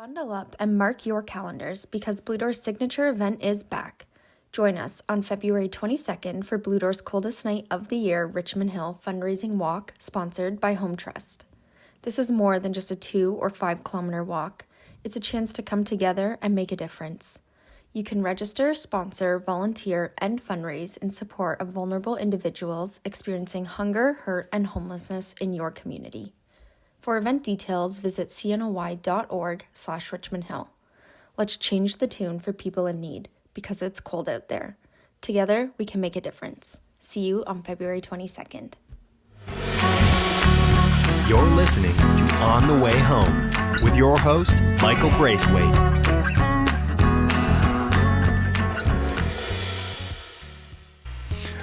Bundle up and mark your calendars because Blue Door's signature event is back. Join us on February 22nd for Blue Door's Coldest Night of the Year Richmond Hill fundraising walk sponsored by Home Trust. This is more than just a 2 or 5 kilometer walk. It's a chance to come together and make a difference. You can register, sponsor, volunteer, and fundraise in support of vulnerable individuals experiencing hunger, hurt, and homelessness in your community. For event details, visit cnoy.org/Richmond Hill. Let's change the tune for people in need because it's cold out there. Together, we can make a difference. See you on February 22nd. You're listening to On the Way Home with your host, Michael Braithwaite.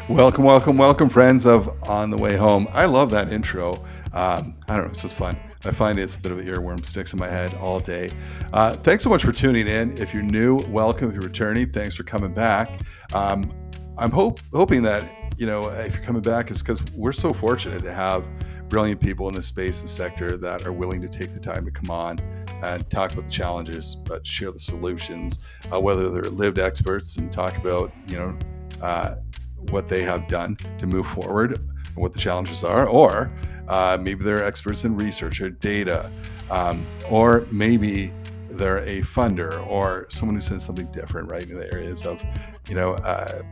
Welcome, friends of On the Way Home. I love that intro. I don't know, it's just fun. I find it's a bit of an earworm, sticks in my head all day. Thanks so much for tuning in. If you're new, welcome. If you're returning, thanks for coming back. I'm hoping that, if you're coming back, it's because we're so fortunate to have brilliant people in the space and sector that are willing to take the time to come on and talk about the challenges, but share the solutions, whether they're lived experts and talk about, what they have done to move forward and what the challenges are, or maybe they're experts in research or data, or maybe they're a funder or someone who says something different, right, in the areas of,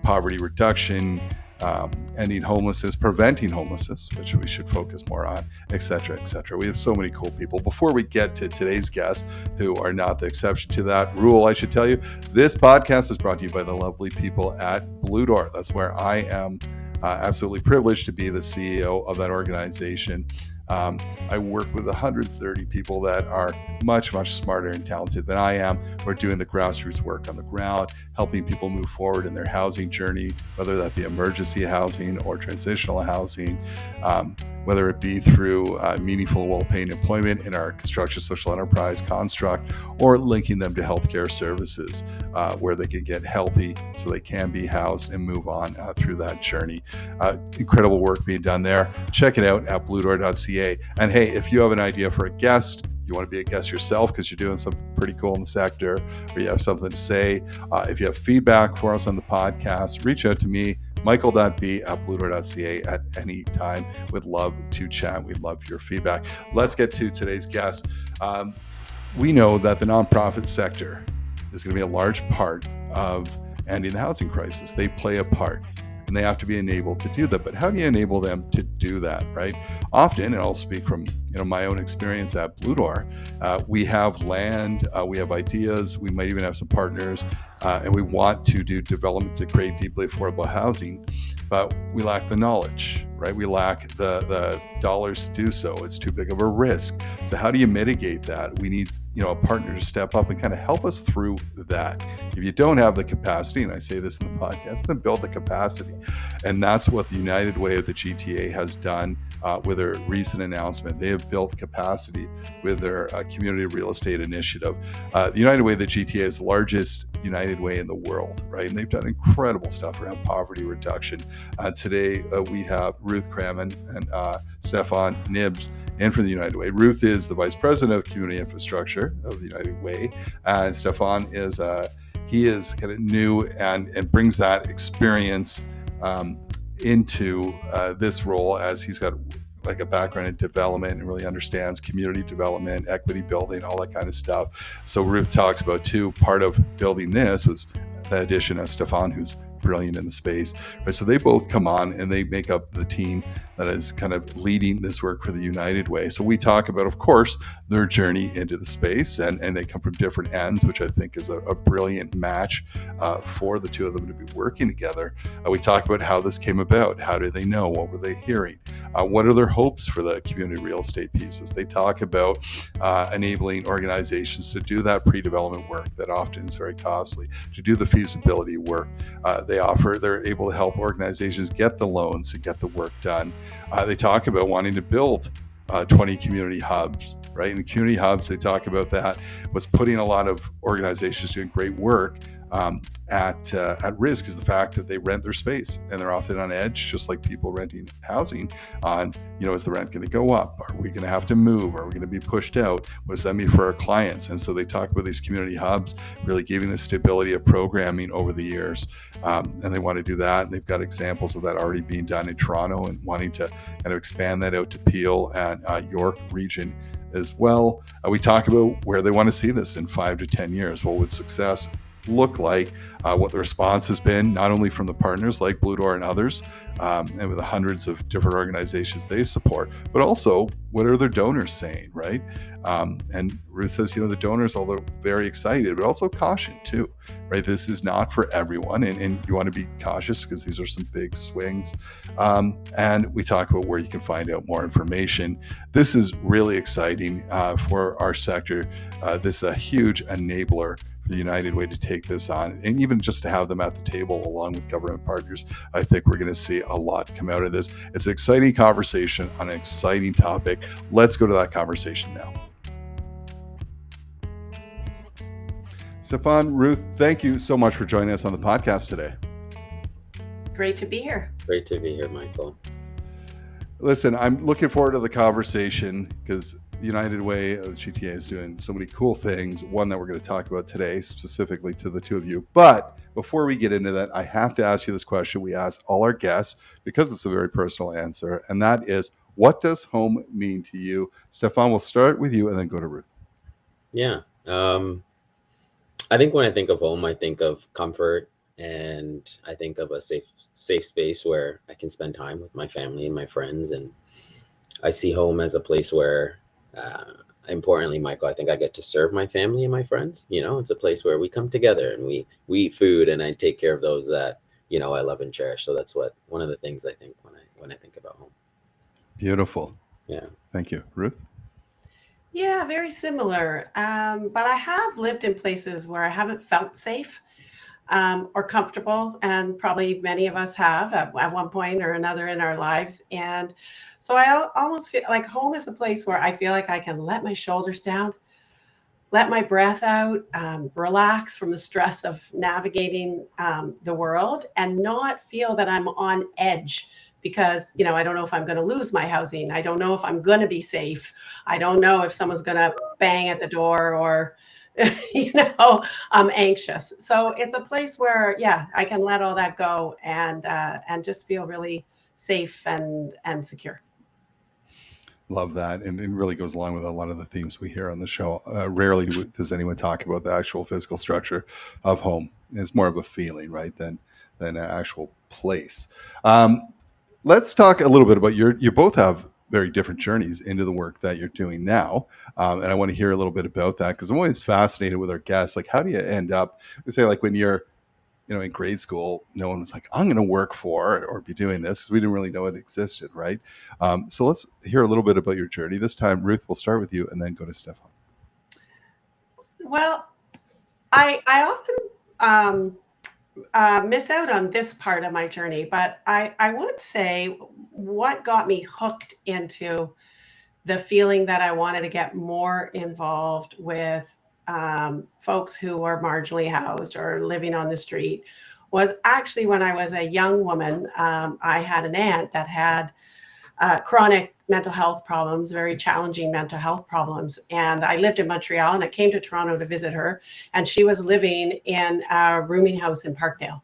poverty reduction, ending homelessness, preventing homelessness, which we should focus more on, et cetera, et cetera. We have so many cool people. Before we get to today's guests, who are not the exception to that rule, I should tell you, this podcast is brought to you by the lovely people at Blue Door. That's where I am absolutely privileged to be the CEO of that organization. I work with 130 people that are much, much smarter and talented than I am. We're doing the grassroots work on the ground, helping people move forward in their housing journey, whether that be emergency housing or transitional housing, whether it be through meaningful, well-paying employment in our construction social enterprise construct, or linking them to healthcare services where they can get healthy so they can be housed and move on through that journey. Incredible work being done there. Check it out at bluedoor.ca. And hey, if you have an idea for a guest, you want to be a guest yourself because you're doing something pretty cool in the sector, or you have something to say, if you have feedback for us on the podcast, reach out to me, michael.b@bluedoor.ca at any time. We'd love to chat. We'd love your feedback. Let's get to today's guest. We know that the nonprofit sector is going to be a large part of ending the housing crisis. They play a part, and they have to be enabled to do that. But how do you enable them to do that, right? Often, and I'll speak from my own experience at Blue Door, we have land, we have ideas, we might even have some partners, and we want to do development to create deeply affordable housing, but we lack the knowledge, right? We lack the dollars to do so. It's too big of a risk. So how do you mitigate that? We need a partner to step up and kind of help us through that. If you don't have the capacity, and I say this in the podcast, then build the capacity. And that's what the United Way of the GTA has done with their recent announcement. They have built capacity with their community real estate initiative. The United Way of the GTA is the largest United Way in the world, right? And they've done incredible stuff around poverty reduction. Today, we have Ruth Crammond and Stefphon Nibs in from the United Way. Ruth is the Vice President of Community Infrastructure of the United Way, and Stefphon is he is kind of new and brings that experience into this role, as he's got like a background in development and really understands community development, equity building, all that kind of stuff. So Ruth talks about too, part of building this was the addition of Stefphon, who's brilliant in the space, right? So they both come on and they make up the team that is kind of leading this work for the United Way. So we talk about, of course, their journey into the space, and they come from different ends, which I think is a brilliant match for the two of them to be working together. We talk about how this came about. How did they know? What were they hearing? What are their hopes for the community real estate pieces? They talk about enabling organizations to do that pre-development work that often is very costly, to do the feasibility work. They're able to help organizations get the loans to get the work done. They talk about wanting to build 20 community hubs, right? And community hubs, they talk about that was putting a lot of organizations doing great work at risk is the fact that they rent their space and they're often on edge, just like people renting housing on, is the rent going to go up? Are we going to have to move? Are we going to be pushed out? What does that mean for our clients? And so they talk about these community hubs really giving the stability of programming over the years. And they want to do that. And they've got examples of that already being done in Toronto and wanting to kind of expand that out to Peel and York region as well. We talk about where they want to see this in 5 to 10 years. What would success look like, what the response has been, not only from the partners like Blue Door and others, and with the hundreds of different organizations they support, but also what are their donors saying, right? And Ruth says, the donors, although very excited, but also caution too, right? This is not for everyone, and you want to be cautious because these are some big swings. And we talk about where you can find out more information. This is really exciting for our sector. This is a huge enabler the United Way to take this on, and even just to have them at the table along with government partners. I think we're going to see a lot come out of this. It's an exciting conversation on an exciting topic. Let's go to that conversation now. Stefphon, Ruth, thank you so much for joining us on the podcast today. Great to be here. Great to be here, Michael. Listen, I'm looking forward to the conversation because the United Way, the GTA, is doing so many cool things. One that we're going to talk about today, specifically to the two of you. But before we get into that, I have to ask you this question we ask all our guests because it's a very personal answer. And that is, what does home mean to you? Stefphon, we'll start with you and then go to Ruth. Yeah. I think when I think of home, I think of comfort, and I think of a safe space where I can spend time with my family and my friends. And I see home as a place where, importantly, Michael, I think I get to serve my family and my friends. It's a place where we come together and we eat food, and I take care of those that, I love and cherish. So that's one of the things I think when I think about home. Beautiful. Yeah. Thank you. Ruth? Yeah, very similar. But I have lived in places where I haven't felt safe or comfortable, and probably many of us have at one point or another in our lives. And so I almost feel like home is a place where I feel like I can let my shoulders down, let my breath out, relax from the stress of navigating the world, and not feel that I'm on edge because, I don't know if I'm going to lose my housing. I don't know if I'm going to be safe. I don't know if someone's going to bang at the door or, I'm anxious. So it's a place where, I can let all that go and just feel really safe and secure. Love that. And it really goes along with a lot of the themes we hear on the show. Rarely does anyone talk about the actual physical structure of home. It's more of a feeling, right, than an actual place. Let's talk a little bit about you both have very different journeys into the work that you're doing now. And I want to hear a little bit about that because I'm always fascinated with our guests. Like, how do you end up, we say, like when you're, in grade school, no one was like, I'm going to work for or be doing this because we didn't really know it existed, right? So let's hear a little bit about your journey. This time, Ruth, we'll start with you and then go to Stefphon. Well, I often miss out on this part of my journey, but I would say what got me hooked into the feeling that I wanted to get more involved with folks who are marginally housed or living on the street was actually when I was a young woman. I had an aunt that had chronic mental health problems, very challenging mental health problems. And I lived in Montreal and I came to Toronto to visit her. And she was living in a rooming house in Parkdale.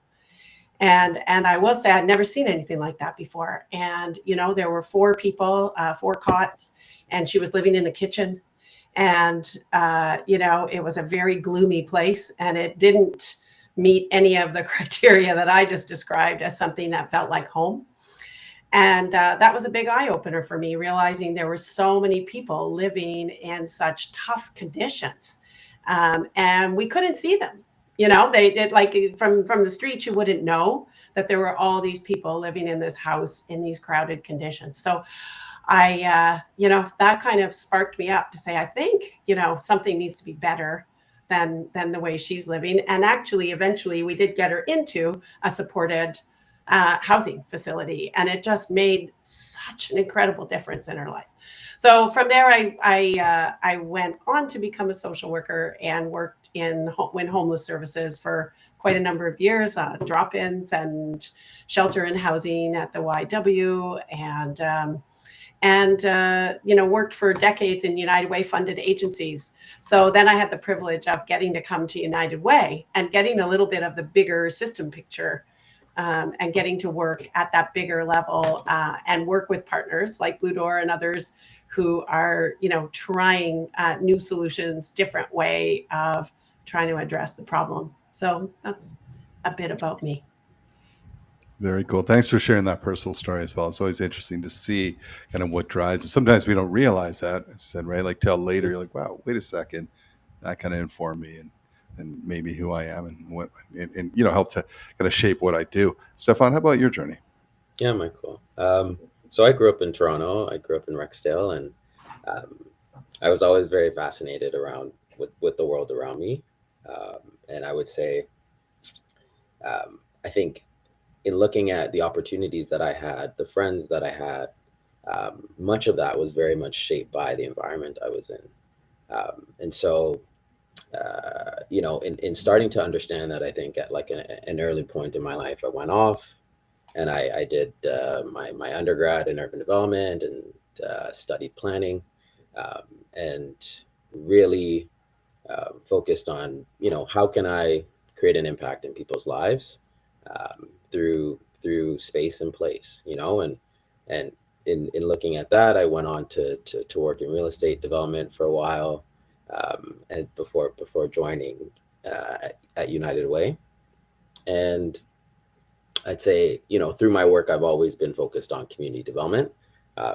And I will say I'd never seen anything like that before. And, there were 4 people, 4 cots, and she was living in the kitchen. And, it was a very gloomy place, and it didn't meet any of the criteria that I just described as something that felt like home. And that was a big eye opener for me, realizing there were so many people living in such tough conditions, and we couldn't see them. They like from the street, you wouldn't know that there were all these people living in this house in these crowded conditions. So I, that kind of sparked me up to say, I think, something needs to be better than the way she's living. And actually, eventually, we did get her into a supported housing facility, and it just made such an incredible difference in her life. So from there, I went on to become a social worker and worked in homeless services for quite a number of years, drop-ins and shelter and housing at the YW, and worked for decades in United Way funded agencies. So then I had the privilege of getting to come to United Way and getting a little bit of the bigger system picture, and getting to work at that bigger level, and work with partners like Blue Door and others who are, trying new solutions, different way of trying to address the problem. So that's a bit about me. Very cool. Thanks for sharing that personal story as well. It's always interesting to see kind of what drives. And sometimes we don't realize that, as you said, right? Like till later, you're like, wow, wait a second, that kind of informed me and maybe who I am and what, and help to kind of shape what I do. Stefphon, how about your journey? Yeah, Michael. So I grew up in Toronto. I grew up in Rexdale, and I was always very fascinated with the world around me. And I would say, I think in looking at the opportunities that I had, the friends that I had, much of that was very much shaped by the environment I was in. And so, in starting to understand that, I think at like an early point in my life, I went off and I did my undergrad in urban development and studied planning, and really focused on, how can I create an impact in people's lives, through space and place, and in looking at that, I went on to work in real estate development for a while, and before joining at United Way. And I'd say, through my work, I've always been focused on community development.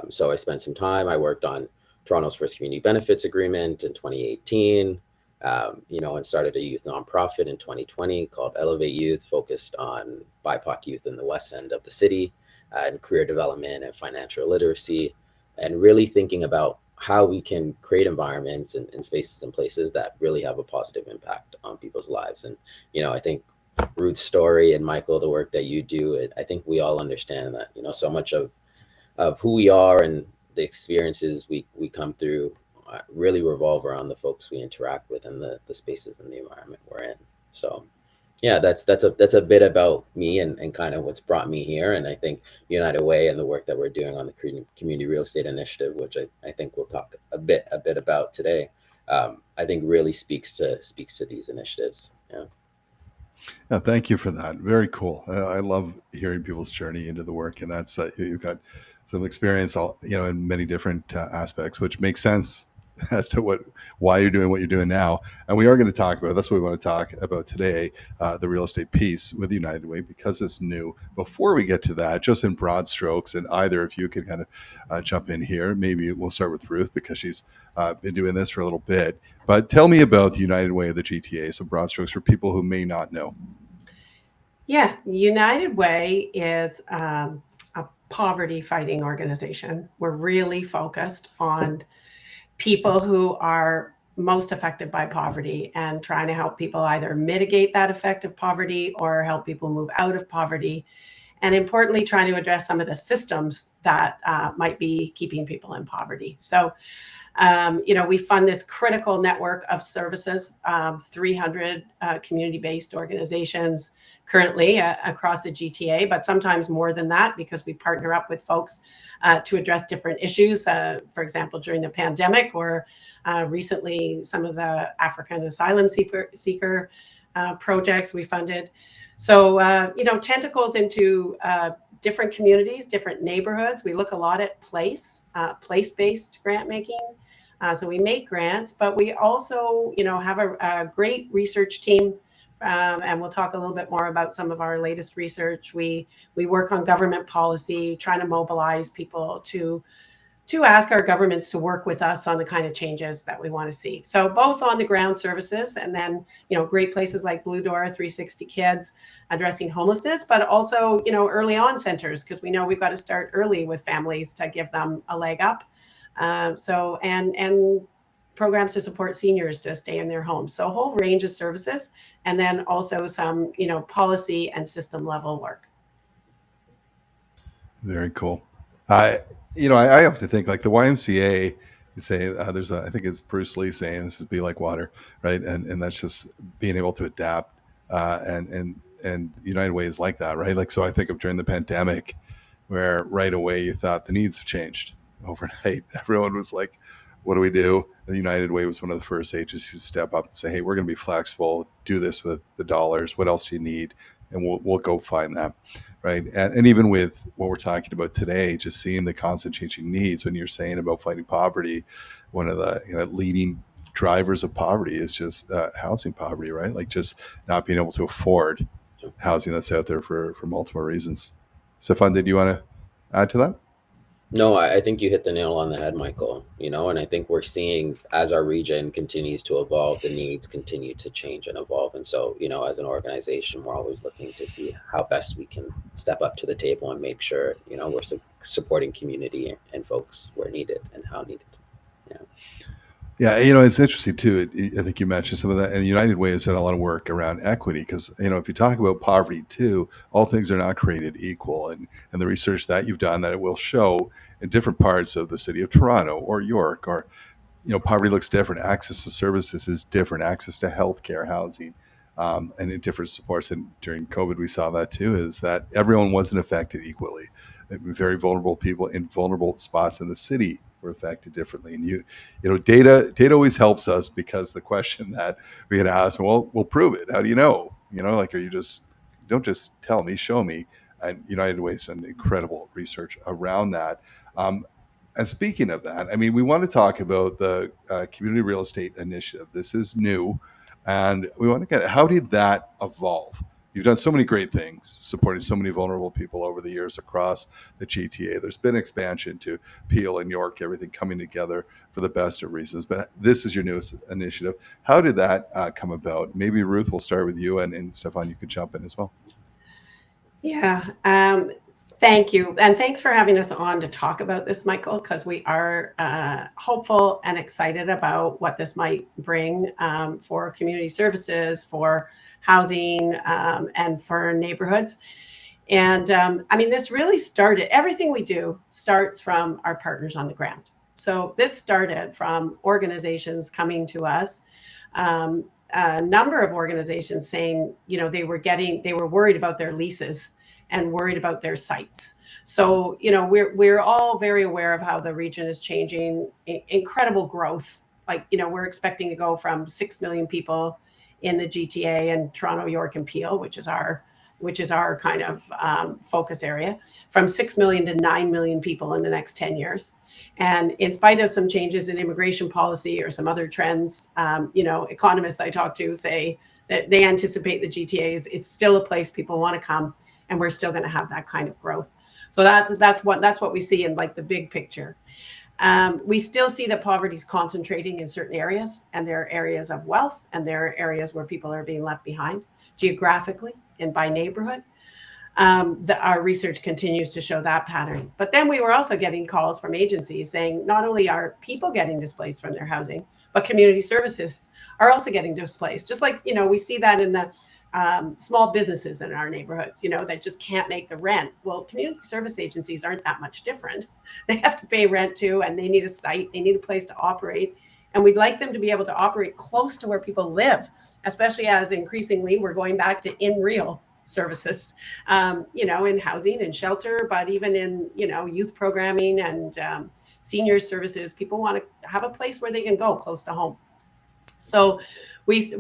So I spent some time. I worked on Toronto's first community benefits agreement in 2018. And started a youth nonprofit in 2020 called Elevate Youth, focused on BIPOC youth in the west end of the city, and career development and financial literacy, and really thinking about how we can create environments and spaces and places that really have a positive impact on people's lives. And, I think Ruth's story and Michael, the work that you do, I think we all understand that, so much of who we are and the experiences we come through really revolve around the folks we interact with and the spaces and the environment we're in. So yeah, that's a bit about me and kind of what's brought me here. And I think United Way and the work that we're doing on the community real estate initiative, which I think we'll talk a bit about today, I think really speaks to these initiatives. Yeah. Yeah, thank you for that. Very cool. I love hearing people's journey into the work, and that's you've got some experience, in many different aspects, which makes sense as to why you're doing what you're doing now. And we are going to talk about, that's what we want to talk about today, the real estate piece with United Way, because it's new. Before we get to that, just in broad strokes, and either of you could kind of jump in here. Maybe we'll start with Ruth because she's been doing this for a little bit. But tell me about the United Way of the GTA, so broad strokes for people who may not know. Yeah, United Way is a poverty fighting organization. We're really focused on people who are most affected by poverty and trying to help people either mitigate that effect of poverty or help people move out of poverty. And importantly, trying to address some of the systems that might be keeping people in poverty. So, we fund this critical network of services, 300 community-based organizations currently across the GTA, but sometimes more than that because we partner up with folks to address different issues. For example, during the pandemic or recently, some of the African asylum seeker projects we funded. So, tentacles into different communities, different neighborhoods. We look a lot at place-based grant making. So we make grants, but we also, have a great research team, and we'll talk a little bit more about some of our latest research. We work on government policy, trying to mobilize people to ask our governments to work with us on the kind of changes that we want to see. So both on the ground services and then, great places like Blue Door, 360 Kids, addressing homelessness, but also, early on centers, because we know we've got to start early with families to give them a leg up. And programs to support seniors to stay in their homes. So a whole range of services, and then also some, policy and system level work. Very cool. I have to think like the YMCA. You say I think it's Bruce Lee saying this is be like water, right? And that's just being able to adapt. And United Way is like that, right? Like so, I think of during the pandemic, where right away you thought the needs have changed overnight. Everyone was like, "What do we do?" The United Way was one of the first agencies to step up and say, "Hey, we're going to be flexible. Do this with the dollars. What else do you need?" And we'll go find that. Right. And even with what we're talking about today, just seeing the constant changing needs when you're saying about fighting poverty, one of the leading drivers of poverty is just housing poverty, right? Like just not being able to afford housing that's out there for multiple reasons. Stefphon, did you want to add to that? No, I think you hit the nail on the head, Michael. And I think we're seeing as our region continues to evolve, the needs continue to change and evolve. And so, as an organization, we're always looking to see how best we can step up to the table and make sure, we're supporting community and folks where needed and how needed. Yeah. Yeah, it's interesting too. I think you mentioned some of that, and United Way has done a lot of work around equity because if you talk about poverty too, all things are not created equal, and the research that you've done that it will show in different parts of the city of Toronto or York or poverty looks different. Access to services is different. Access to healthcare, housing, and in different supports. And during COVID, we saw that too. Is that everyone wasn't affected equally. Very vulnerable people in vulnerable spots in the city were affected differently. And data always helps us because the question that we had asked, well, we'll prove it. How do you know? Like, don't just tell me, show me. And United Way's done incredible research around that. And speaking of that, we want to talk about the Community Real Estate Initiative. This is new, and we want to get how did that evolve? You've done so many great things, supporting so many vulnerable people over the years across the GTA. There's been expansion to Peel and York, everything coming together for the best of reasons. But this is your newest initiative. How did that come about? Maybe Ruth, we'll start with you, and Stefphon, you could jump in as well. Yeah. Thank you. And thanks for having us on to talk about this, Michael, because we are hopeful and excited about what this might bring for community services, for housing, and for neighborhoods. And this really started, everything we do starts from our partners on the ground. So this started from organizations coming to us, a number of organizations saying, they were worried about their leases and worried about their sites. So, we're all very aware of how the region is changing, incredible growth. Like, we're expecting to go from 6 million people in the GTA and Toronto, York, and Peel, which is our kind of focus area, from 6 million to 9 million people in the next 10 years. And in spite of some changes in immigration policy or some other trends, economists I talk to say that they anticipate the GTA it's still a place people want to come, and we're still going to have that kind of growth. So that's what we see in like the big picture. We still see that poverty is concentrating in certain areas, and there are areas of wealth, and there are areas where people are being left behind geographically and by neighborhood. Our research continues to show that pattern. But then we were also getting calls from agencies saying not only are people getting displaced from their housing, but community services are also getting displaced. Just like, we see that in the small businesses in our neighborhoods, that just can't make the rent. Well, community service agencies aren't that much different. They have to pay rent too, and they need a site, they need a place to operate. And we'd like them to be able to operate close to where people live, especially as increasingly we're going back to in real services, in housing and shelter, but even in, youth programming and senior services. People want to have a place where they can go close to home. So we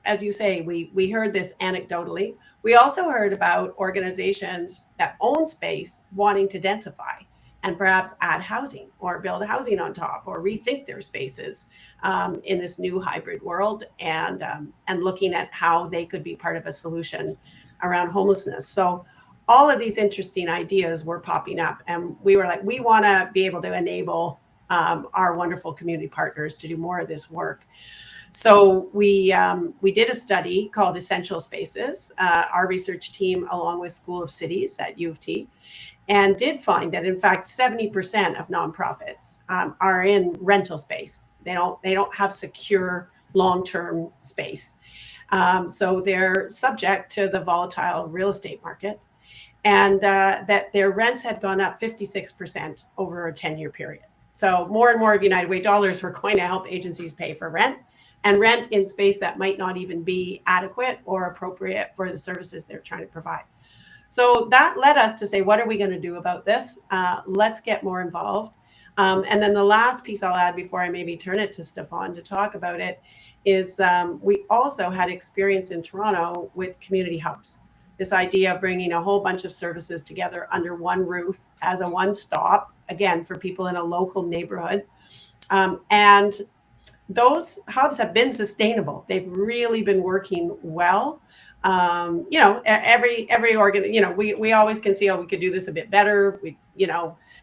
as you say, we heard this anecdotally. We also heard about organizations that own space wanting to densify and perhaps add housing or build housing on top or rethink their spaces in this new hybrid world, and looking at how they could be part of a solution around homelessness. So all of these interesting ideas were popping up, and we were like, we want to be able to enable our wonderful community partners to do more of this work. So we did a study called Essential Spaces, our research team, along with School of Cities at U of T, and did find that in fact 70% of nonprofits are in rental space. They don't have secure long-term space, so they're subject to the volatile real estate market. and that their rents had gone up 56% over a 10-year period. So more and more of United Way dollars were going to help agencies pay for rent, and rent in space that might not even be adequate or appropriate for the services they're trying to provide. So that led us to say, what are we going to do about this? Let's get more involved. And then the last piece I'll add before I maybe turn it to Stefphon to talk about it is we also had experience in Toronto with community hubs. This idea of bringing a whole bunch of services together under one roof as a one-stop, again, for people in a local neighborhood. And those hubs have been sustainable. They've really been working well. Every organ, we always can see, we could do this a bit better.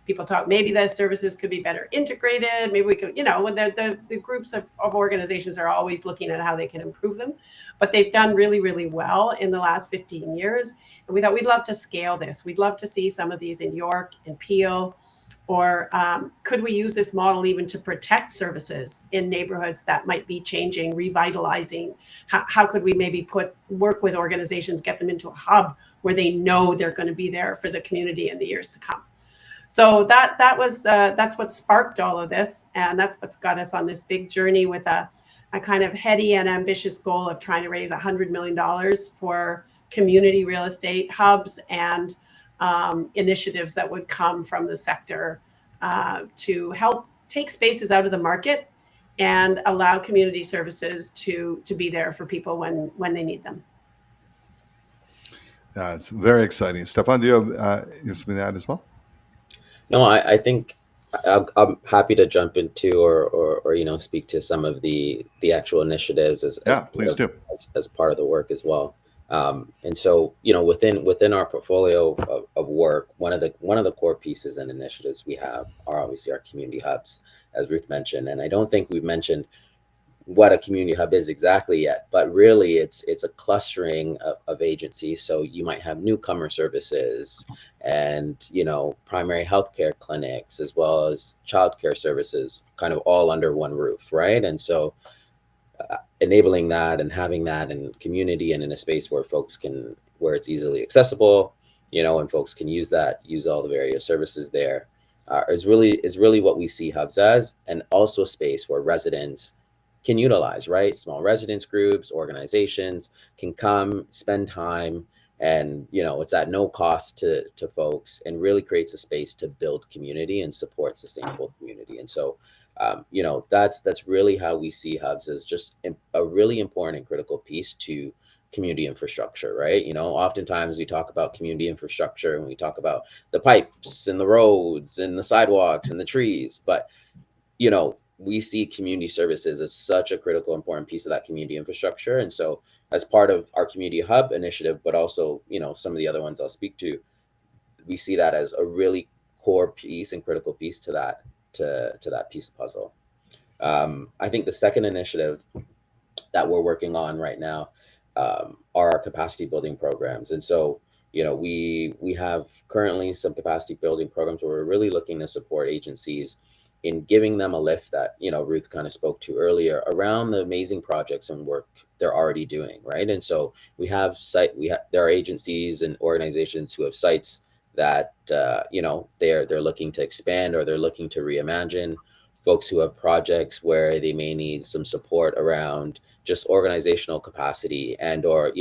People talk, maybe the services could be better integrated. Maybe we could, the groups of organizations are always looking at how they can improve them, but they've done really, really well in the last 15 years. And we thought we'd love to scale this. We'd love to see some of these in York and Peel, or could we use this model even to protect services in neighborhoods that might be changing, revitalizing? How could we maybe work with organizations, get them into a hub where they know they're going to be there for the community in the years to come? So that's what sparked all of this, and that's what's got us on this big journey with a kind of heady and ambitious goal of trying to raise $100 million for community real estate hubs and initiatives that would come from the sector to help take spaces out of the market and allow community services to be there for people when they need them. It's very exciting. Stefphon, do you have something to add as well? No, I think I'm happy to jump into or speak to some of the actual initiatives as part of the work as well. And so, within our portfolio of work, one of the core pieces and initiatives we have are obviously our community hubs, as Ruth mentioned. And I don't think we've mentioned what a community hub is exactly yet, but really it's a clustering of agencies. So you might have newcomer services and, primary healthcare clinics, as well as childcare services, kind of all under one roof, right? And so enabling that and having that in community and in a space where where it's easily accessible, and folks can use all the various services there, is really what we see hubs as, and also a space where residents can utilize, right? Small residence groups, organizations can come, spend time, and it's at no cost to folks, and really creates a space to build community and support sustainable community. And so that's really how we see hubs, as just a really important and critical piece to community infrastructure, right? Oftentimes we talk about community infrastructure and we talk about the pipes and the roads and the sidewalks and the trees, but we see community services as such a critical, important piece of that community infrastructure. And so as part of our community hub initiative, but also, some of the other ones I'll speak to, we see that as a really core piece and critical piece to that piece of puzzle. I think the second initiative that we're working on right now are our capacity building programs. And so, we have currently some capacity building programs where we're really looking to support agencies in giving them a lift that, Ruth kind of spoke to earlier, around the amazing projects and work they're already doing, right? And so there are agencies and organizations who have sites that they're looking to expand, or they're looking to reimagine. Folks who have projects where they may need some support around just organizational capacity and or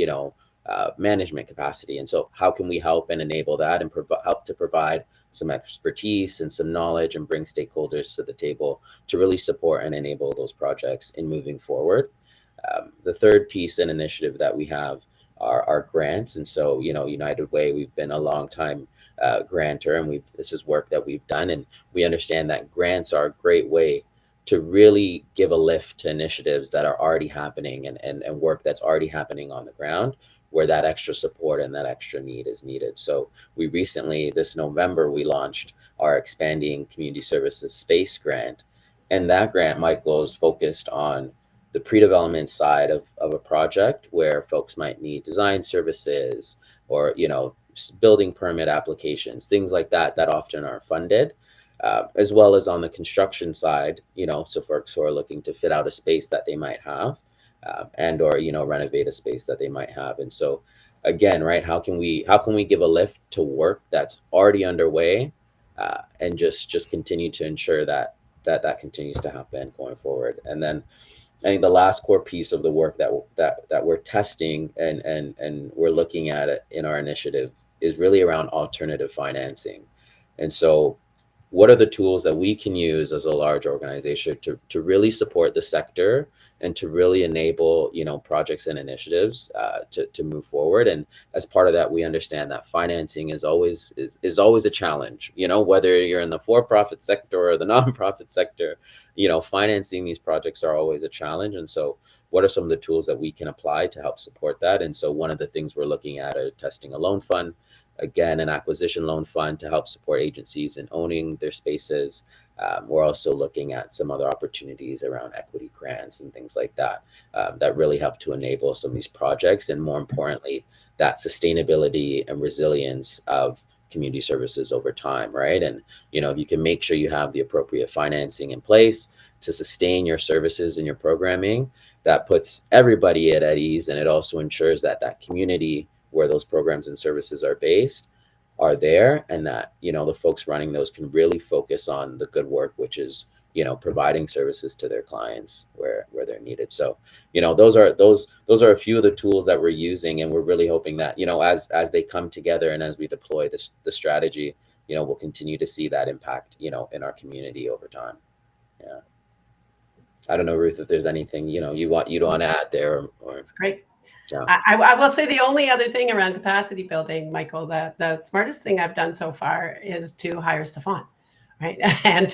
management capacity. And so how can we help and enable that, and help to provide some expertise and some knowledge, and bring stakeholders to the table to really support and enable those projects in moving forward. The third piece and initiative that we have are grants. And so, United Way, we've been a long time grantor, and this is work that we've done, and we understand that grants are a great way to really give a lift to initiatives that are already happening and work that's already happening on the ground, where that extra support and that extra need is needed. So we recently, this November, we launched our Expanding Community Services Space Grant. And that grant, Michael, is focused on the pre-development side of a project where folks might need design services or, building permit applications, things like that often are funded, as well as on the construction side, so folks who are looking to fit out a space that they might have, and or renovate a space that they might have. And so again, right, how can we give a lift to work that's already underway, and just continue to ensure that continues to happen going forward. And then I think the last core piece of the work that we're testing and we're looking at it in our initiative is really around alternative financing. And so what are the tools that we can use as a large organization to really support the sector and to really enable, projects and initiatives to move forward. And as part of that, we understand that financing is always a challenge, whether you're in the for-profit sector or the nonprofit sector, financing these projects are always a challenge. And so what are some of the tools that we can apply to help support that? And so one of the things we're looking at are testing a loan fund, again, an acquisition loan fund to help support agencies in owning their spaces. We're also looking at some other opportunities around equity grants and things like that, that really help to enable some of these projects, and more importantly, that sustainability and resilience of community services over time, right? And, if you can make sure you have the appropriate financing in place to sustain your services and your programming, that puts everybody at ease, and it also ensures that that community where those programs and services are based are there, and that the folks running those can really focus on the good work, which is providing services to their clients where they're needed. So those are a few of the tools that we're using, and we're really hoping that as they come together and as we deploy the strategy, we'll continue to see that impact in our community over time. Yeah, I don't know, Ruth, if there's anything you want to add there, or It's great. Yeah. I will say the only other thing around capacity building, Michael, the smartest thing I've done so far is to hire Stefphon, right? And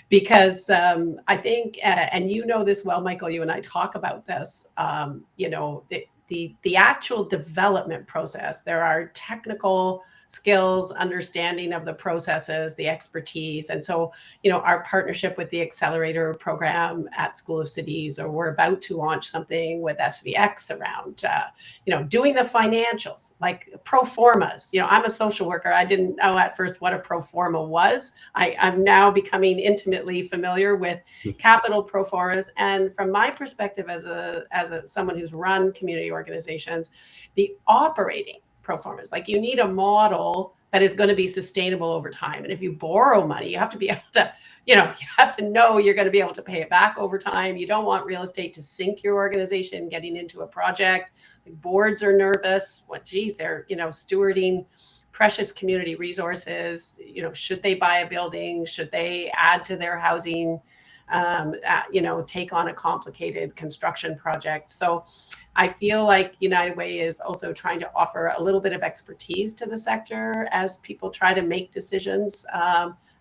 because I think, and this well, Michael, you and I talk about this, the actual development process, there are technical skills, understanding of the processes, the expertise. And so, our partnership with the accelerator program at School of Cities, or we're about to launch something with SVX around, doing the financials, like pro formas. I'm a social worker. I didn't know at first what a pro forma was. I'm now becoming intimately familiar with capital pro formas. And from my perspective as someone who's run community organizations, the operating pro formas, like you need a model that is going to be sustainable over time. And if you borrow money, you have to be able to, you have to know you're going to be able to pay it back over time. You don't want real estate to sink your organization getting into a project. Like boards are nervous. They're, stewarding precious community resources. Should they buy a building? Should they add to their housing? Take on a complicated construction project. So I feel like United Way is also trying to offer a little bit of expertise to the sector as people try to make decisions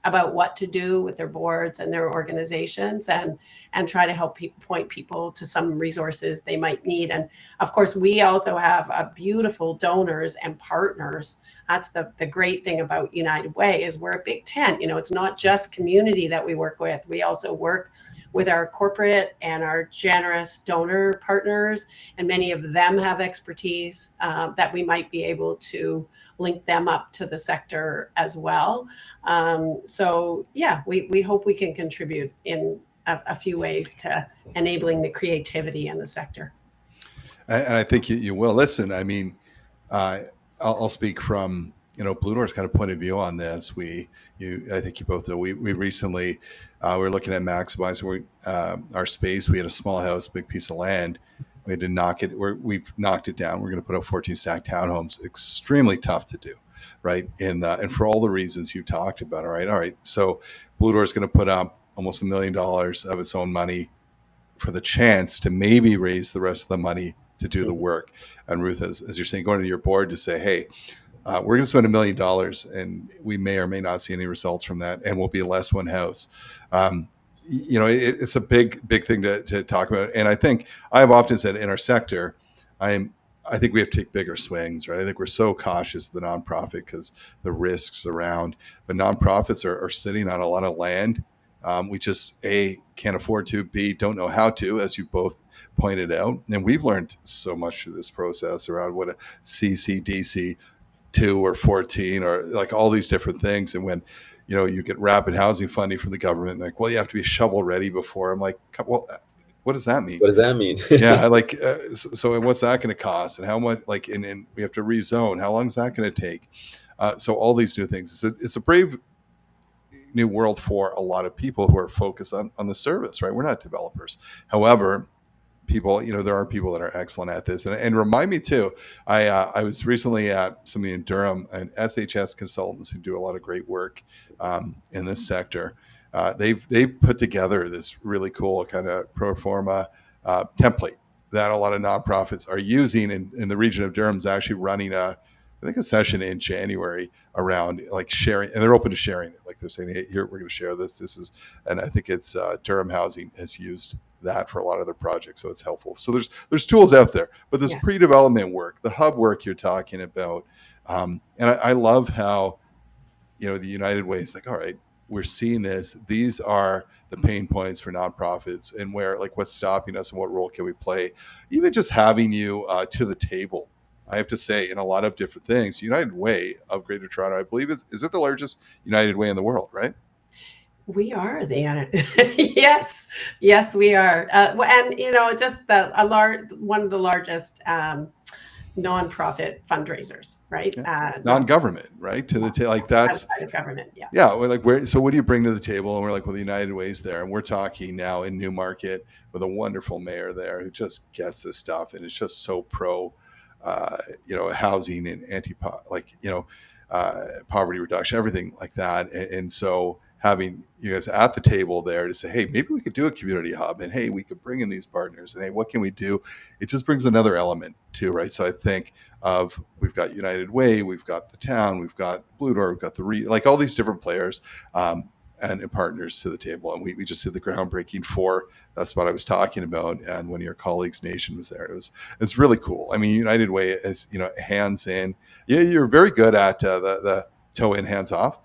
about what to do with their boards and their organizations, and try to help point people to some resources they might need. And of course, we also have beautiful donors and partners. That's the great thing about United Way, is we're a big tent. It's not just community that we work with. We also work with our corporate and our generous donor partners, and many of them have expertise that we might be able to link them up to the sector as well. So yeah, we hope we can contribute in a few ways to enabling the creativity in the sector. And I think you will. Listen, I mean, I'll speak from Blue Door's kind of point of view on this. I think you both know. We recently we're looking at maximizing our space. We had a small house, big piece of land. We had to knock it. We've knocked it down. We're going to put up 14 stack townhomes. Extremely tough to do, right? And for all the reasons you talked about. All right. So Blue Door is going to put up almost $1 million of its own money for the chance to maybe raise the rest of the money to do the work. And Ruth, as you're saying, going to your board to say, hey, we're going to spend $1 million, and we may or may not see any results from that, and we'll be less one house. It's a big thing to talk about. And I think I've often said in our sector, I think we have to take bigger swings, right? I think we're so cautious of the nonprofit because the risks around, but nonprofits are sitting on a lot of land. We just A, can't afford to, B, don't know how to, as you both pointed out. And we've learned so much through this process around what a CCDC 2 or 14 or like all these different things. And when you get rapid housing funding from the government, like, well, you have to be shovel ready before. I'm like, well, what does that mean? What does that mean? Yeah, like so what's that going to cost, and how much? Like, and we have to rezone. How long is that going to take? So all these new things. It's a brave new world for a lot of people who are focused on the service. Right, we're not developers. However, people, there are people that are excellent at this. And remind me too, I was recently at somebody in Durham, and SHS consultants who do a lot of great work in this sector. They put together this really cool kind of pro forma template that a lot of nonprofits are using in the region of Durham's actually running I think a session in January around like sharing, and they're open to sharing it. Like they're saying, hey, here, we're going to share this. This is, and I think it's Durham Housing has used that for a lot of their projects. So it's helpful. So there's tools out there, but this pre-development work, the hub work you're talking about. And I love how, the United Way is like, all right, we're seeing this. These are the pain points for nonprofits, and where, like, what's stopping us and what role can we play? Even just having you to the table, I have to say, in a lot of different things. United Way of Greater Toronto, I believe, is it the largest United Way in the world, right? We are the yes, we are, and just one of the largest nonprofit fundraisers, right? Yeah. Non-government, right? To the like that's outside of government, yeah. Yeah, we're like, so what do you bring to the table? And we're like, well, the United Way's there, and we're talking now in Newmarket with a wonderful mayor there who just gets this stuff, and it's just so pro, housing and poverty reduction, everything like that, and so having you guys at the table there to say, hey, maybe we could do a community hub, and hey, we could bring in these partners, and hey, what can we do? It just brings another element too, right? So I think we've got United Way, we've got the town, we've got Blue Door, we've got like all these different players and partners to the table, and we just did the groundbreaking for. That's what I was talking about, and one of your colleagues, Nation, was there. It's really cool. I mean, United Way is hands in. Yeah, you're very good at the toe in, hands off.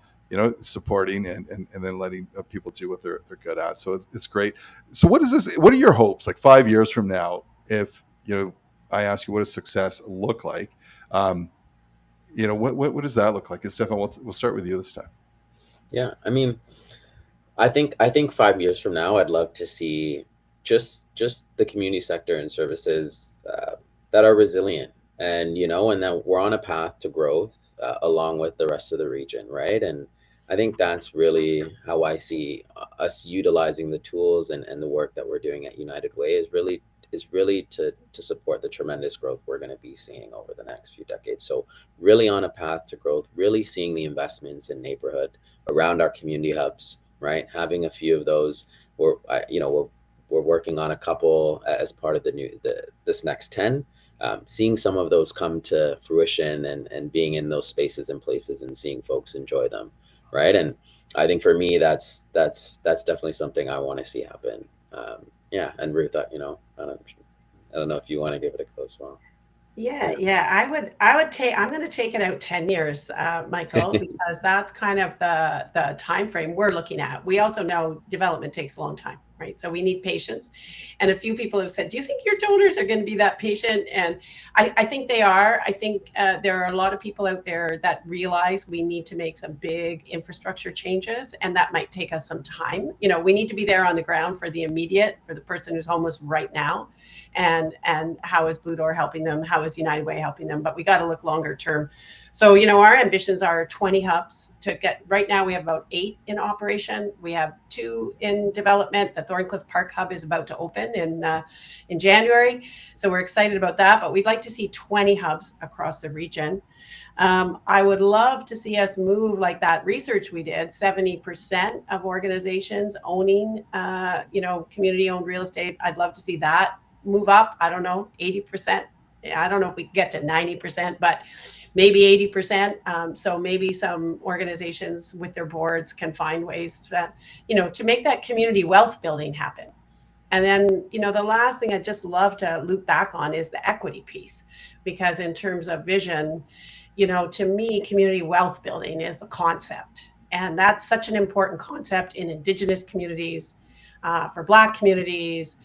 Supporting and then letting people do what they're good at. So it's great. So what is this? What are your hopes? Like 5 years from now, if I ask you, what does success look like? What does that look like? And Stefphon, we'll start with you this time. Yeah, I mean, I think 5 years from now, I'd love to see just the community sector and services that are resilient, and and that we're on a path to growth along with the rest of the region, right? And I think that's really how I see us utilizing the tools and the work that we're doing at United Way is really to support the tremendous growth we're going to be seeing over the next few decades. So really on a path to growth, really seeing the investments in neighborhood around our community hubs, right? Having a few of those. We're working on a couple as part of this next 10. Seeing some of those come to fruition and being in those spaces and places and seeing folks enjoy them, right? And I think for me, that's definitely something I want to see happen. And Ruth, I don't know if you want to give it a go as well. Yeah. I would take. I'm going to take it out 10 years, Michael, because that's kind of the time frame we're looking at. We also know development takes a long time, right? So we need patience. And a few people have said, "Do you think your donors are going to be that patient?" And I think they are. I think there are a lot of people out there that realize we need to make some big infrastructure changes, and that might take us some time. We need to be there on the ground for the immediate, for the person who's homeless right now. And how is Blue Door helping them? How is United Way helping them? But we got to look longer term. So, our ambitions are 20 hubs to get. Right now, we have about 8 in operation. We have 2 in development. The Thorncliffe Park hub is about to open in January. So we're excited about that. But we'd like to see 20 hubs across the region. I would love to see us move like that research we did, 70% of organizations owning, community-owned real estate. I'd love to see that move up. I don't know, 80%. I don't know if we can get to 90%, but maybe 80%. So maybe some organizations with their boards can find ways to make that community wealth building happen. And then, the last thing I'd just love to loop back on is the equity piece, because in terms of vision, to me, community wealth building is the concept. And that's such an important concept in Indigenous communities, for Black communities,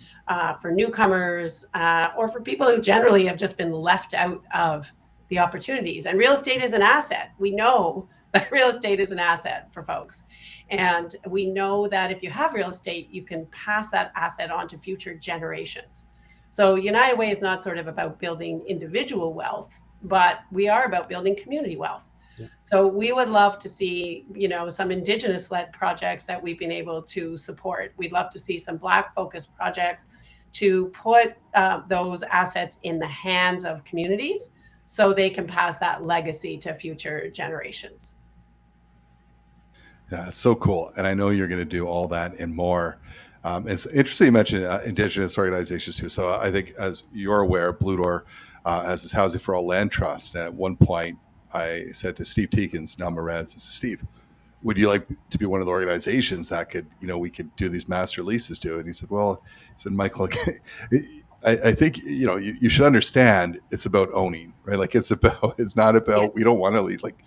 for newcomers, or for people who generally have just been left out of the opportunities. And real estate is an asset. We know that real estate is an asset for folks. And we know that if you have real estate, you can pass that asset on to future generations. So United Way is not sort of about building individual wealth, but we are about building community wealth. Yeah. So we would love to see, some Indigenous-led projects that we've been able to support. We'd love to see some Black-focused projects to put those assets in the hands of communities so they can pass that legacy to future generations. Yeah, so cool. And I know you're going to do all that and more. It's interesting you mentioned Indigenous organizations too. So I think, as you're aware, Blue Door has this Housing for All Land Trust. And at one point, I said to Steve Teakins, now Moraz, Steve, would you like to be one of the organizations that could, we could do these master leases to? And he said, Michael, I think, you should understand it's about owning, right? Like it's not about, yes. We don't want to lead, like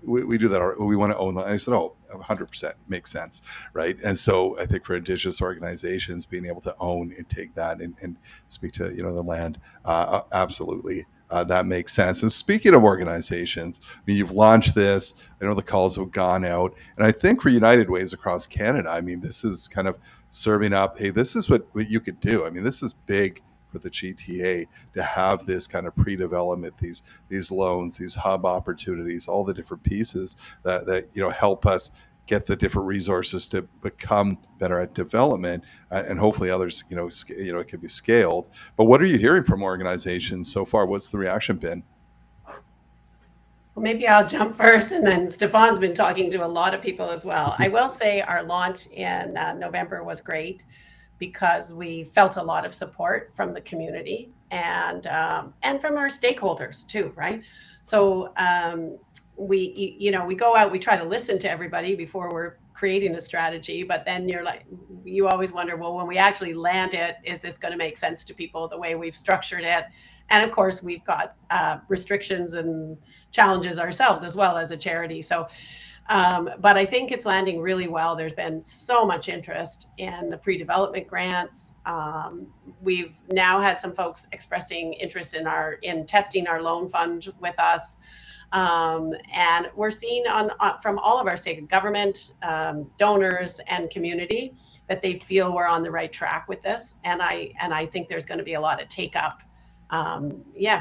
we do that. We want to own that. And I said, 100% makes sense. Right. And so I think for Indigenous organizations, being able to own and take that and speak to, the land, absolutely. That makes sense. And speaking of organizations, you've launched this. I know the calls have gone out. And I think for United Ways across Canada, this is kind of serving up, hey, this is what you could do. This is big for the GTA to have this kind of pre-development, these loans, these hub opportunities, all the different pieces that help us get the different resources to become better at development, and hopefully others, it can be scaled. But what are you hearing from organizations so far? What's the reaction been? Well, maybe I'll jump first, and then Stephon's been talking to a lot of people as well. I will say our launch in November was great because we felt a lot of support from the community and from our stakeholders too, right? So we go out, we try to listen to everybody before we're creating a strategy, but then you always wonder, well, when we actually land it, is this going to make sense to people the way we've structured it? And of course, we've got restrictions and challenges ourselves as well as a charity. So but I think it's landing really well. There's been so much interest in the pre-development grants. We've now had some folks expressing interest in testing our loan fund with us. And we're seeing from all of our state government, donors and community that they feel we're on the right track with this. And I think there's going to be a lot of take up.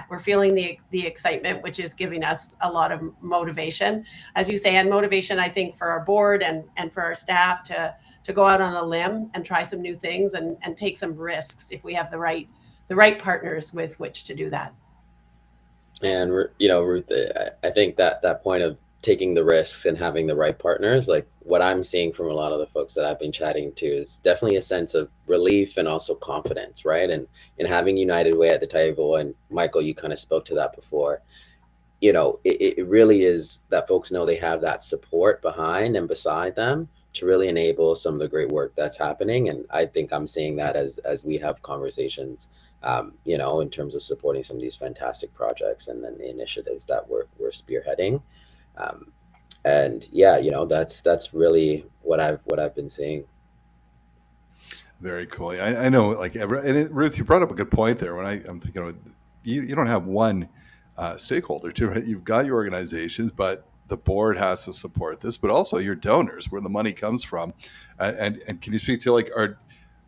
We're feeling the excitement, which is giving us a lot of motivation, as you say, and motivation, I think, for our board and for our staff to go out on a limb and try some new things and take some risks if we have the right partners with which to do that. And, Ruth, I think that point of taking the risks and having the right partners, like what I'm seeing from a lot of the folks that I've been chatting to, is definitely a sense of relief and also confidence, right? And having United Way at the table, and Michael, you kind of spoke to that before, it really is that folks know they have that support behind and beside them to really enable some of the great work that's happening. And I think I'm seeing that as we have conversations, in terms of supporting some of these fantastic projects and then the initiatives that we're spearheading. That's really what I've been seeing. Very cool. I know, Ruth, you brought up a good point there. When I'm thinking, you don't have one stakeholder too, right? You've got your organizations, but the board has to support this, but also your donors, where the money comes from. And can you speak to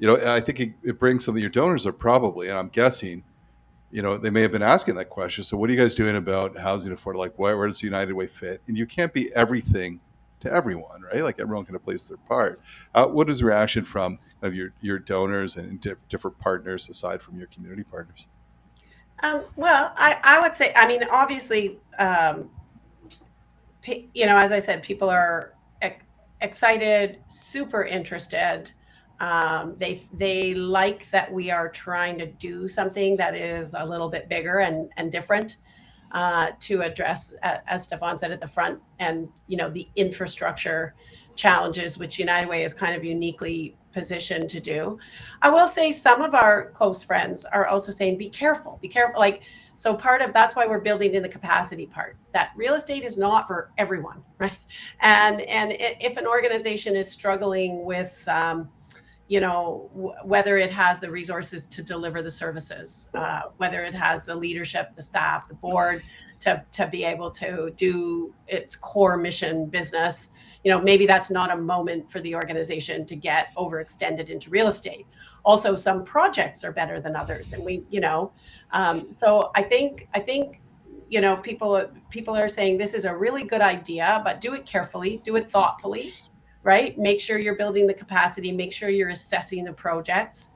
I think it brings some of your donors are probably, and I'm guessing, they may have been asking that question. So what are you guys doing about housing affordable? Like, where does the United Way fit? And you can't be everything to everyone, right? Like everyone can place their part. What is the reaction from your donors and different partners aside from your community partners? Well, I would say, obviously, as I said, people are excited, super interested. They like that we are trying to do something that is a little bit bigger and different to address, as Stefphon said at the front, and the infrastructure challenges, which United Way is kind of uniquely positioned to do. I will say some of our close friends are also saying, be careful. So part of that's why we're building in the capacity part, that real estate is not for everyone, right? And if an organization is struggling with, whether it has the resources to deliver the services, whether it has the leadership, the staff, the board to be able to do its core mission business. Maybe that's not a moment for the organization to get overextended into real estate. Also, some projects are better than others, and so I think people are saying this is a really good idea, but do it carefully, do it thoughtfully, right? Make sure you're building the capacity, make sure you're assessing the projects,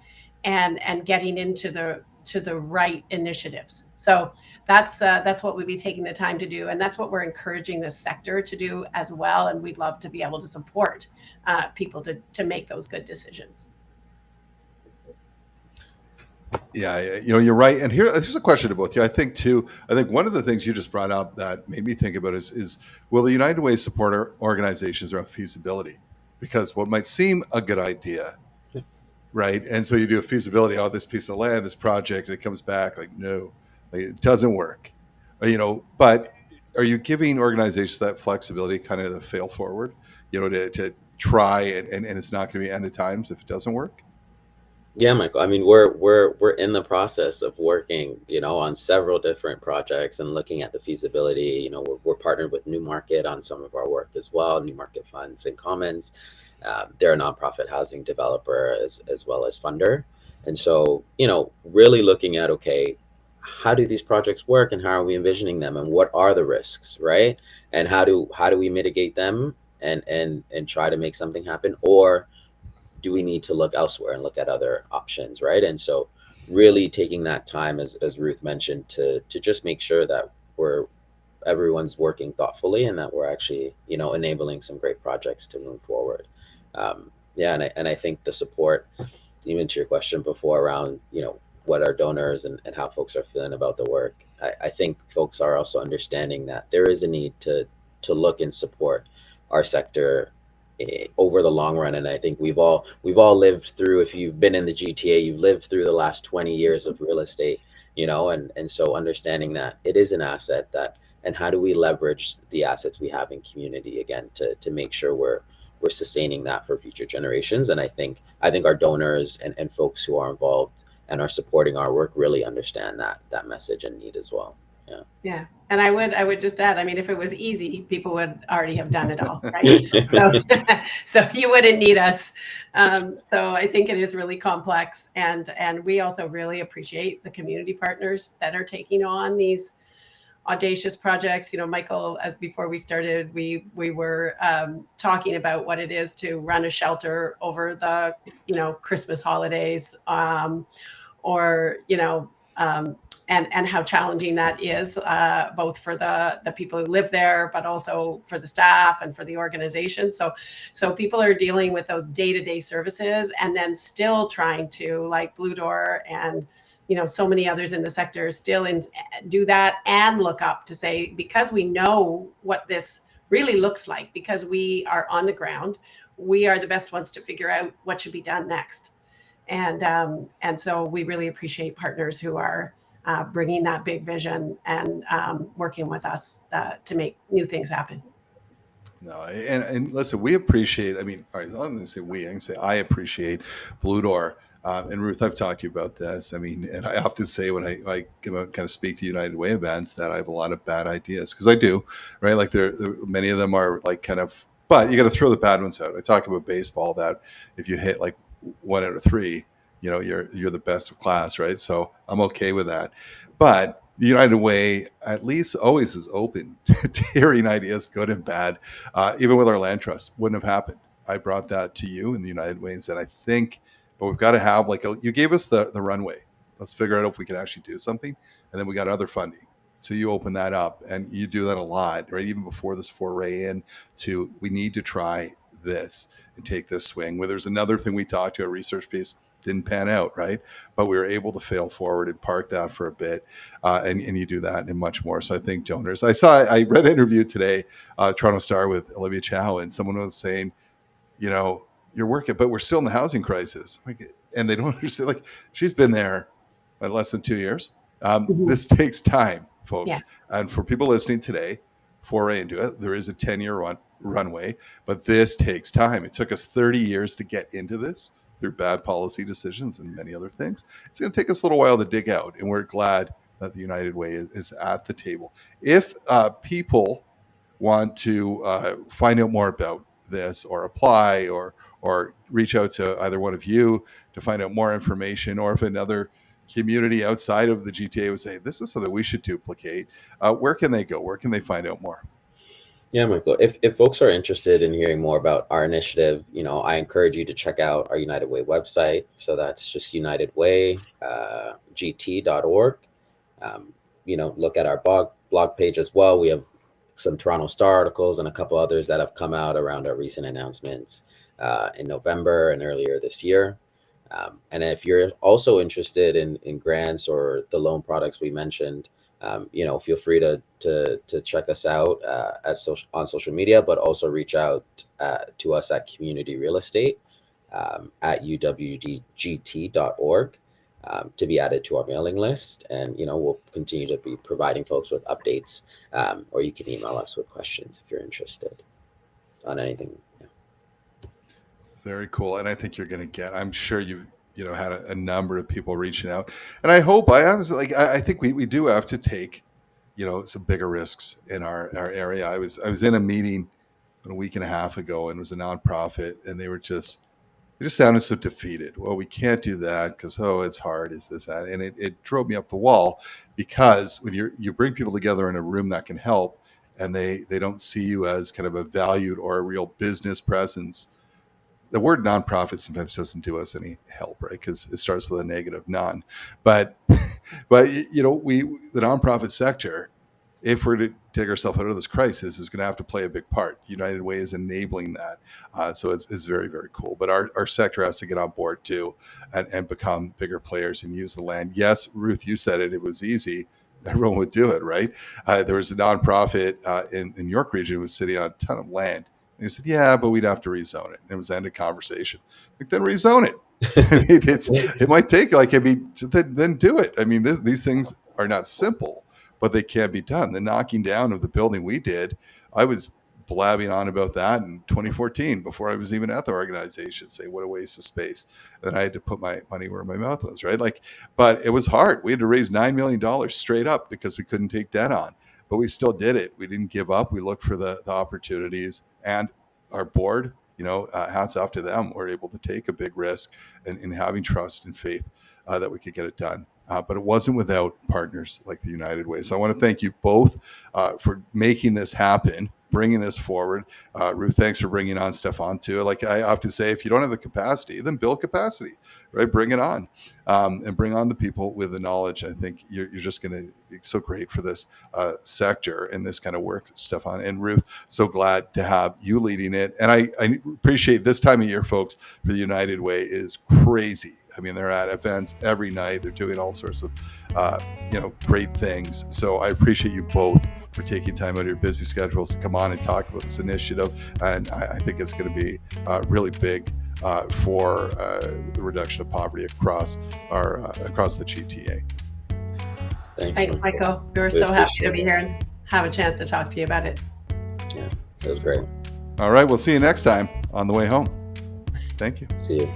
and getting into the right initiatives. So that's what we'd be taking the time to do, and that's what we're encouraging this sector to do as well. And we'd love to be able to support people to make those good decisions. Yeah, you're right. And here's a question to both of you. I think one of the things you just brought up that made me think about is will the United Way support organizations around feasibility? Because what might seem a good idea, right? And so you do a feasibility, this piece of land, this project, and it comes back like, no, it doesn't work. But are you giving organizations that flexibility, kind of the fail forward, to try and it's not going to be end of times if it doesn't work? Yeah, Michael. I mean, we're in the process of working, on several different projects and looking at the feasibility. We're partnered with Newmarket on some of our work as well. Newmarket Funds and Commons. They're a nonprofit housing developer as well as funder. And so, really looking at, okay, how do these projects work and how are we envisioning them and what are the risks, right? And how do we mitigate them and try to make something happen? Or do we need to look elsewhere and look at other options, right? And so really taking that time, as Ruth mentioned, to just make sure that everyone's working thoughtfully and that we're actually, enabling some great projects to move forward. And I think the support, even to your question before around, what our donors and how folks are feeling about the work, I think folks are also understanding that there is a need to look and support our sector over the long run. And I think we've all lived through, if you've been in the GTA, you've lived through the last 20 years of real estate, and so understanding that it is an asset and how do we leverage the assets we have in community again to make sure we're sustaining that for future generations. And I think our donors and folks who are involved and are supporting our work really understand that message and need as well. Yeah. And I would just add, I mean, if it was easy, people would already have done it all, right? So you wouldn't need us. So I think it is really complex. And we also really appreciate the community partners that are taking on these audacious projects. Michael, as before we started, we were talking about what it is to run a shelter over the, Christmas holidays, and how challenging that is, both for the people who live there, but also for the staff and for the organization. So people are dealing with those day-to-day services and then still trying to, like Blue Door and, so many others in the sector, still do that and look up to say, because we know what this really looks like, because we are on the ground, we are the best ones to figure out what should be done next. And so we really appreciate partners who are bringing that big vision and working with us to make new things happen. No, and listen, we appreciate, I mean, all right, I'm going to say we, I can say I appreciate Blue Door. And Ruth, I've talked to you about this. I mean, and I often say when I kind of speak to United Way events that I have a lot of bad ideas, because I do, right? Like many of them are like kind of, but you got to throw the bad ones out. I talk about baseball, that if you hit like 1 out of 3, you're the best of class, right? So I'm okay with that. But the United Way at least always is open to hearing ideas, good and bad. Even with our land trust, wouldn't have happened. I brought that to you in the United Way and said, I think, but we've got to have you gave us the runway. Let's figure out if we can actually do something. And then we got other funding. So you open that up, and you do that a lot, right? Even before this foray into, we need to try this and take this swing. Where there's another thing we talked to, a research piece, didn't pan out, right? But we were able to fail forward and park that for a bit, and you do that and much more. So I think donors. I read an interview today, Toronto Star with Olivia Chow, and someone was saying, you're working, but we're still in the housing crisis, and they don't understand. Like, she's been there less than 2 years. This takes time, folks. Yes. And for people listening today, foray into it, there is a 10-year runway, but this takes time. It took us 30 years to get into this through bad policy decisions and many other things. It's going to take us a little while to dig out, and we're glad that the United Way is at the table. If people want to find out more about this, or apply, or reach out to either one of you to find out more information, or if another community outside of the GTA would say this is something we should duplicate, where can they go? Where can they find out more? Yeah, Michael, if folks are interested in hearing more about our initiative, I encourage you to check out our United Way website. So that's just unitedwaygt.org. Look at our blog page as well. We have some Toronto Star articles and a couple others that have come out around our recent announcements in November and earlier this year. And if you're also interested in grants or the loan products we mentioned, feel free to check us out on social media, but also reach out to us at Community Real Estate at uwgt.org to be added to our mailing list. And, we'll continue to be providing folks with updates, or you can email us with questions if you're interested on anything. Yeah. Very cool. And I think you're going to get, I'm sure you've, had a number of people reaching out, and I hope, I honestly, I think we do have to take, some bigger risks in our area. I was in a meeting a week and a half ago, and it was a nonprofit, and they just sounded so defeated. Well, we can't do that because, it's hard, is this, that. And it drove me up the wall, because when you bring people together in a room that can help, and they don't see you as kind of a valued or a real business presence, the word nonprofit sometimes doesn't do us any help, right? Because it starts with a negative non. But the nonprofit sector, if we're to take ourselves out of this crisis, is going to have to play a big part. The United Way is enabling that. So it's very, very cool. But our sector has to get on board too, and become bigger players and use the land. Yes, Ruth, you said it was easy. Everyone would do it, right? There was a nonprofit in York region who was sitting on a ton of land. And he said, yeah, but we'd have to rezone it. And it was end of conversation. Then rezone it. It might take then do it. I mean, these things are not simple, but they can be done. The knocking down of the building we did, I was blabbing on about that in 2014 before I was even at the organization, saying what a waste of space. And I had to put my money where my mouth was, right? But it was hard. We had to raise $9 million straight up because we couldn't take debt on. But we still did it. We didn't give up. We looked for the opportunities, and our board, hats off to them. We're able to take a big risk in having trust and faith that we could get it done. But it wasn't without partners like the United Way. So I want to thank you both for making this happen, bringing this forward. Ruth, thanks for bringing on Stefphon too. Like I often say, if you don't have the capacity, then build capacity, right? Bring it on, and bring on the people with the knowledge. I think you're just going to be so great for this sector and this kind of work, Stefphon and Ruth. So glad to have you leading it. And I appreciate this time of year, folks, for the United Way is crazy. I mean, they're at events every night. They're doing all sorts of, great things. So I appreciate you both for taking time out of your busy schedules to come on and talk about this initiative. And I think it's going to be really big for the reduction of poverty across the GTA. Thanks, Michael. We were so happy to be here and have a chance to talk to you about it. Yeah, that was great. All right, we'll see you next time on the way home. Thank you. See you.